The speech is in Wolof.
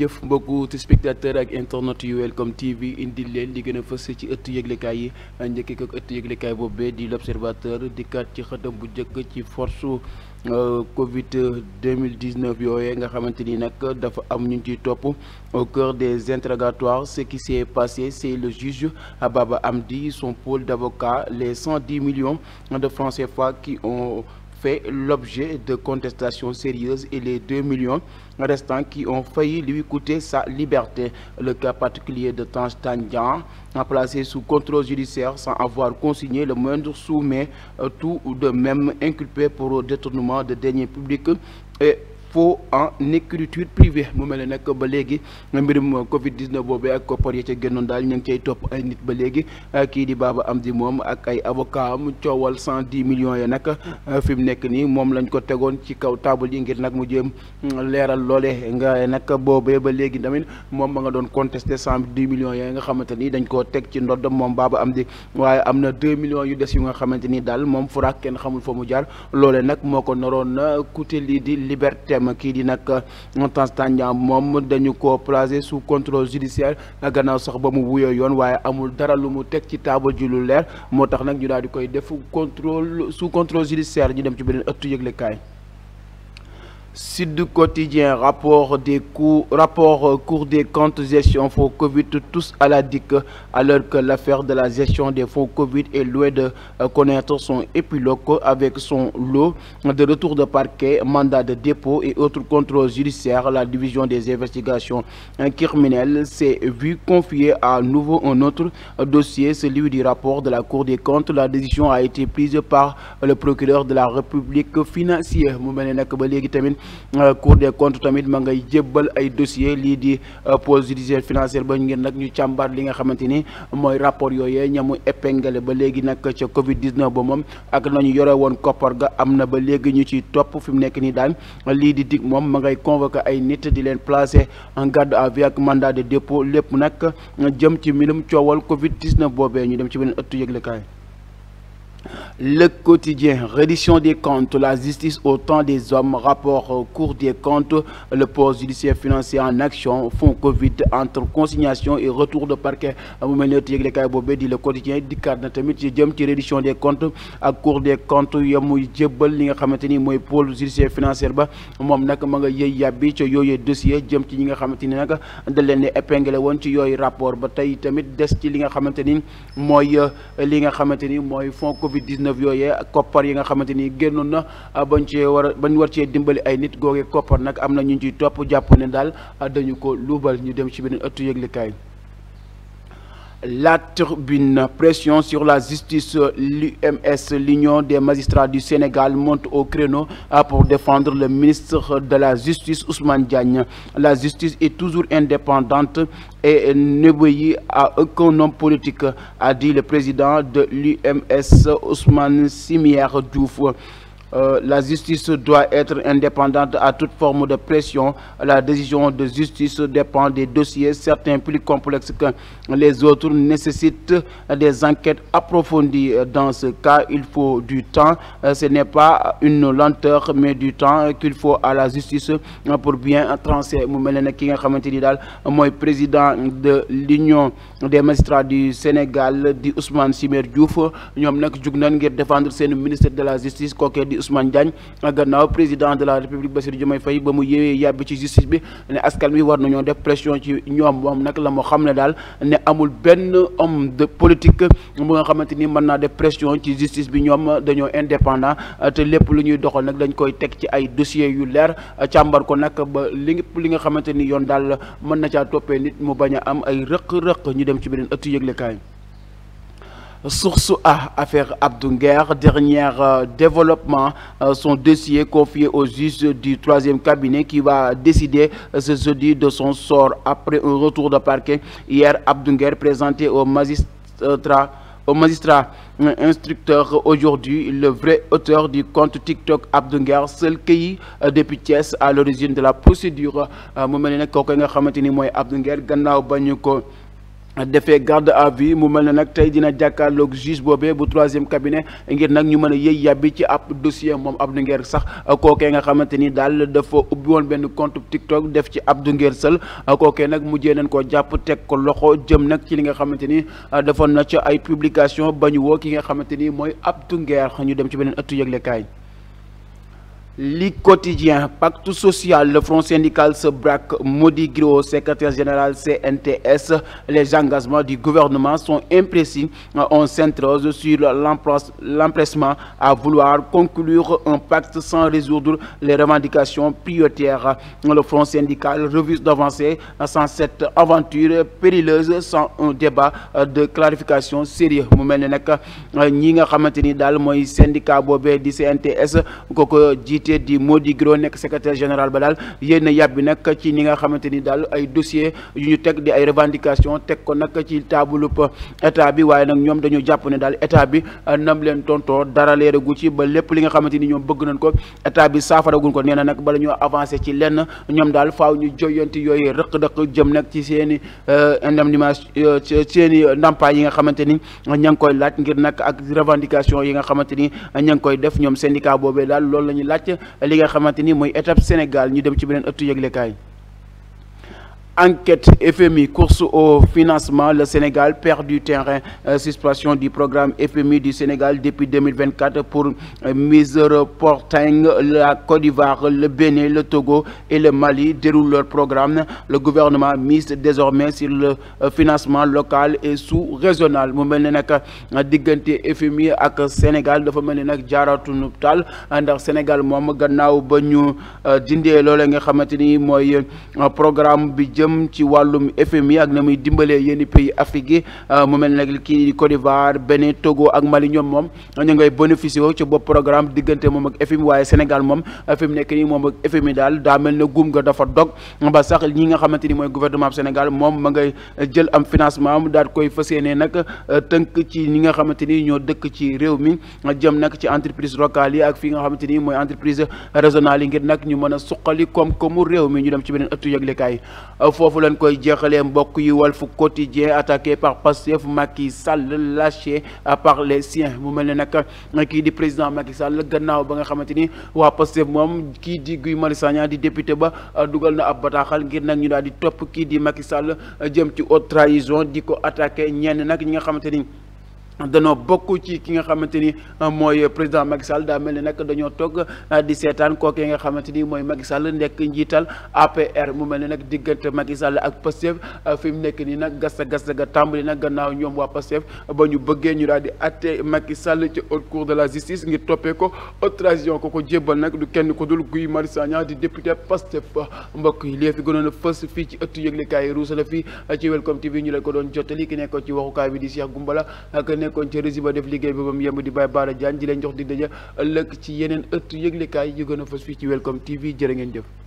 jëf mbokku téléspectateur ak internet yu Welcome TV indi leen li gën a fës ci ëttu yëglekaay yi njëkkee ko ëttu yëglekaay boobee di l'Observateur dikkaat ci xëtam bu njëkk ci force Covid 2019 yooyee nga xamante ni nag dafa am ñu ciy topp au cœur des interrogatoires. Ce qui s'est passé, c'est le juge Baba Hamdi, son pôle d'avocats, les 110 millions de francs CFA qui ont fait l'objet de contestations sérieuses et les 2 millions restants qui ont failli lui coûter sa liberté. Le cas particulier de Tange Tandian, placé sous contrôle judiciaire sans avoir consigné le moindre sou, mais tout de même inculpé pour détournement de deniers publics et faux en écriture privée. mu mel ne nag ba léegi mbirum Covid 19 boobee ak koppar yi ca génnoon daal ñu ngi cay topp ay nit ba léegi kii di Baba Hamdi moom ak ay avocat am coowal 110 millions ya nag fi mu nekk nii moom lañ ko tegoon ci kaw table yi ngir nag mu jéem leeral loole nga nag boobee ba léegi tamit moom ma nga doon contesté 110 millions ya nga xamante ni dañ koo teg ci ndoddam moom Baba Hamdi, waaye am na 2 millions yu des yu nga xamante ni daal moom furaak kenn xamul fa mu jaar. loole nag moo ko naroon coûté lii di liberté kii di nag Tange Tandian moom dañu ko placé sous contrôle judiciaire gannaaw sax ba mu wuyoo yoon, waaye amul dara lu mu teg ci taabal ji lu leer moo tax nag ñu daal di koy def contrôle sous contrôle judiciaire. ñu dem ci beneen ëttu yëglekaay. Sud Quotidien, rapport Cour des comptes gestion fonds Covid, tous à la DIC, alors que l'affaire de la gestion des fonds Covid est loin de connaître son épilogue avec son lot de retour de parquet, mandat de dépôt et autres contrôles judiciaires. La division des investigations criminelles s'est vue confier à nouveau un autre dossier, celui du rapport de la Cour des comptes. La décision a été prise par le procureur de la République financier. mu mel ne nag ba léegi tamit Cour des comptes tamit ma ngay jébbal ay dossier lii di pôle judiciaire financier ba ngeen nag ñu càmbar li nga xamante ni mooy rapport yooyee ñamu épinglé ba léegi nag ca Covid 19 ba moom ak nañu yore woon koppar ga am na ba léegi ñu ci topp. fi mu nekk nii daal lii di dig moom ma ngay convoqué ay nit di leen placer en garde à vue ak mandat de dépôt, lépp nag jëm ci mbirum coowal Covid 19 boobee. ñu dem ci beneen ëttu yëglekaay. Le Quotidien, reddition des comptes, la justice au temps des hommes, rapport Cour des comptes, le pôle judiciaire financier en action, fonds Covid entre consignation et retour de parquet. mu mel ne yëglekaay boobee di Le Quotidien dikkaat na tamit ci jëm ci reddition des comptes ak Cour des comptes ya muy jébbal li nga xamante ni mooy pôle judiciaire financier ba. moom nag ma nga yëy yàbbi ca yooyee dossier jëm ci ñi nga xamante ni nag da leen ne épinglé woon ci yooyu rapport ba tey tamit des ci li nga xamante ni mooy fonds Covid 19 yooyee koppar yi nga xamante ni génnoon na bañ war cee dimbali ay nit googee koppar nag am na ñu ciy topp jàpp ne daal dañu ko luubal. ñu dem ci beneen ëttu yëglekaay. La Tribune, pression sur la justice, l'UMS, l'Union des magistrats du Sénégal, monte au créneau pour défendre le ministre de la Justice Ousmane Diagne. La justice est toujours indépendante et n'obéit à aucun homme politique, a dit le président de l'UMS Ousmane Simière Diouf. La justice doit être indépendante à toute forme de pression. La décision de justice dépend des dossiers, certains plus complexes que les autres nécessitent des enquêtes approfondies. Dans ce cas, il faut du temps. Ce n'est pas une lenteur, mais du temps qu'il faut à la justice pour bien trancher. mu mel ne ki nga xamante ni daal mooy président de l'Union des magistrats du Sénégal di Ousmane Simière Diouf, ñoom nag jug nañ ngir défendre seen ministre de la justice kookee di Ousmane Diagne gannaaw président de la République Bassirou Diomaye Faye ba mu yéwee yàbbi ci justice bi ne askan wi war nañoo def pression ci ñoom. moom nag la moo xam ne daal ne amul benn homme de politique bu nga xamante ni mën naa def pression ci justice bi. ñoom dañoo indépendant te lépp lu ñuy doxal nag dañ koy teg ci ay dossiers yu leer càmbar ko nag ba li nga xamante ni yoon daal mën na caa toppee nit mu bañ a am ay rëq-rëq. ñu dem ci beneen ëttu yëglekaay. Source A, affaire Abdou Nguer, dernier développement, son dossier confié au juge du 3e cabinet qui va décider ce jeudi de son sort après un retour de parquet. Hier, Abdou Nguer présenté au magistrat instructeur. Aujourd'hui, le vrai auteur du compte TikTok Abdou Nguer, seul cueilli depuis Thiès à l'origine de la procédure. mu mel ne nag kooku nga xamante ni mooy Abdou Nguer gannaaw ba ñu ko defee garde à vue mu mel ne nag tey dina jàkkaarloog juge boobee bu troisième cabinet ngir nag ñu mën a yëy yàbbi ci ab dossier moom Abdou Nguer sax kookee nga xamante ni daal dafa ubbi woon benn compte TikTok def ci Abdou Nguer Seul kookee nag mujjee nañ koo jàpp teg ko loxo jëm nag ci li nga xamante ni defoon na ci ay publication ba ñu woo ki nga xamante ni mooy Abdou Nguer ñu dem ci beneen ëttu yëglekaay. Li quotidien, pacte social, le front syndical se braque, Mody Guiro, secrétaire général CNTS, les engagements du gouvernement sont imprécis. On s'interroge sur l'empressement à vouloir conclure un pacte sans résoudre les revendications prioritaires. Le front syndical refuse d'avancer sans cette aventure périleuse, sans un débat de clarification sérieux. Mu mel ne nag ñi nga xamante ni daal mooy syndicat boobee di CNTS kooku jiite di Mody Guiro nekk secrétaire général ba daal yéen a yàbbi nag ci ñi nga xamante ni daal ay dossier yu ñu teg di ay revendication teg ko nag ci taabulub état bi waaye nag ñoom dañu jàpp ne daal état bi nam leen tontoo dara leeragu ci ba lépp li nga xamante ni ñoom bëgg nañ ko état bi saafaragun ko nee na nag bala ñoo avancé ci lenn ñoom daal faaw ñu joyanti yooyu rëq-rëq jëm nag ci seen i indemnisation seen i ndàmpaay yi nga xamante ni ña ngi koy laaj ngir nag ak revendication yi nga xamante ni ña ngi koy def ñoom syndicat boobee daal loolu la ñuy laaj li nga xamante ni mooy étape Sénégal ñu dem ci beneen ëttu yëglekaay. Enquête FMI, course au financement, le Sénégal perd du terrain, suspension du programme FMI du Sénégal depuis 2024 pour Misereporting. La Côte d'Ivoire, le Bénin, le Togo et le Mali déroulent leur programme. Le gouvernement mise désormais sur le financement local et sous-régional. Mu mel ne nag diggante FMI ak Sénégal dafa mel ne nag jaaratuñu taal ndax Sénégal moom gannaaw ba ñu dindee loole nga xamante ni mooy programme bi jëm ci wàllum FMI ak na muy dimbalee yenn pays Afrique yi mu mel nag kii Côte d'Ivoire Bénin Togo ak Mali ñoom moom ñu ngay bénéficié ci bopp programme diggante moom ak FMI waaye Sénégal moom fi mu nekk nii moom ak FMI daal daa mel ne guum nga dafa dog ba sax ñi nga xamante ni mooy gouvernement Sénégal moom ma ngay jël am financement am daal koy fas yéene nag tënk ci ñi nga xamante ni ñoo dëkk ci réew mi jëm nag ci entreprise locale yi ak fi nga xamante ni mooy entreprise régionale yi ngir nag ñu mën a suqali koom-koomu réew mi ñu dem ci beneen ëttu yëglekaay. Foofu lañ koy jeexalee mbokk yi Walf Quotidien, attaqué par Pastef, Macky Sall lâché par les siens. mu mel ne nag kii di président Macky Sall gannaaw ba nga xamante ni waa Pastef moom kii di Guy Marius Sagna di député ba dugal na ab bataaxal ngir nag ñu daal di topp kii di Macky Sall jëm ci haute trahison di ko attaqué ñenn nag ñi nga xamante ni dañoo bokk ci ki nga xamante ni mooy président Macky Sall daa mel ni nag dañoo toog di seetaan kookee nga xamante ni mooy Macky Sall nekk njiital APR. mu mel ni nag diggante Macky Sall ak Pastef fi mu nekk nii nag gasta ga tàmbali nag gannaaw ñoom waa Pastef ba ñu bëggee ñu daal di atte Macky Sall ci haute cour de la justice ngir toppee ko haute trahison ko jébbal nag du kenn ko dul Guy Marius Sagna di député Pastef. mbokk yi lii fi gënoon a fës fii ci ëttu yëglekaay yi ruusala fii ci Welcome TV ñu leen ko doon jottali ki nekkoon ci waxukaay bi di Cheikh Goumbala kon ci rési ba def liggéey bi ba mu yemb di Baye Bara Diagne di leen jox di daje ëllëg ci yeneen ëttu yëglekaay yu gën a fës fii ci Welcome TV jërë ngeen jëf.